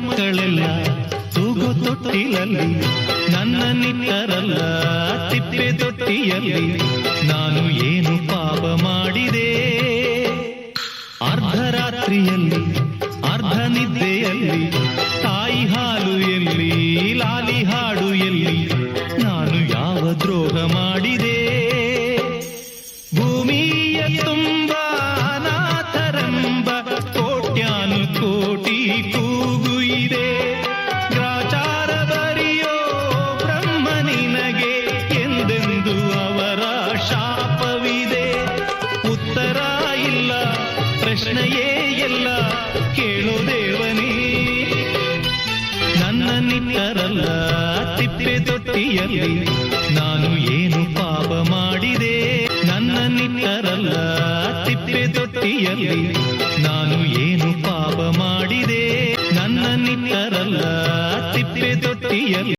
ಮಕ್ಕಳೆಲ್ಲ ತೂಗು ತೊಟ್ಟಿಲಲ್ಲಿ ನನ್ನ ನಿಟ್ಟರಲ್ಲ ತಿಪ್ಪೆ ತೊಟ್ಟಿಯಲ್ಲಿ ನಾನು ಏನು ಪಾಪ ಮಾಡಿದೆ ಅರ್ಧರಾತ್ರಿಯಲ್ಲಿ ಅರ್ಧ ನಿದ್ದೆಯಲ್ಲಿ ತಾಯಿ ಹಾಲು ಎಲ್ಲಿ ಲಾಲಿ ಹಾಡು ಎಲ್ಲಿ ನಾನು ಯಾವ ದ್ರೋಹ ಮಾಡಿದೆ ಭೂಮಿಯ ತುಂಬ ಅನಾಥರೆಂಬ ಕೋಟ್ಯಾನು ಕೋಟಿ ಕೂಗು ಇದೆ ಗ್ರಾಚಾರ ಬರಿಯೋ ಬ್ರಹ್ಮ ನಿನಗೆ ಎಂದೆಂದು ಅವರ ಶಾಪವಿದೆ ಉತ್ತರ ಇಲ್ಲ ಪ್ರಶ್ನೆಯೇ ಎಲ್ಲ ಕೇಳೋ ದೇವನೇ ನನ್ನ ನಿಟ್ಟರಲ್ಲ ತಿಪ್ಪೆ ತೊಟ್ಟಿಯಲ್ಲಿ ನಾನು ಏನು ಪಾಪ ಮಾಡಿದೆ ನನ್ನ ನಿಟ್ಟರಲ್ಲ ತಿಪ್ಪೆ ತೊಟ್ಟಿಯಲ್ಲಿ ನಾನು ಏನು ಪಾಪ ಮಾಡಿದೆ ನನ್ನ ನಿಟ್ಟರಲ್ಲ ತಿಪ್ಪೆ ತೊಟ್ಟಿಯಲ್ಲಿ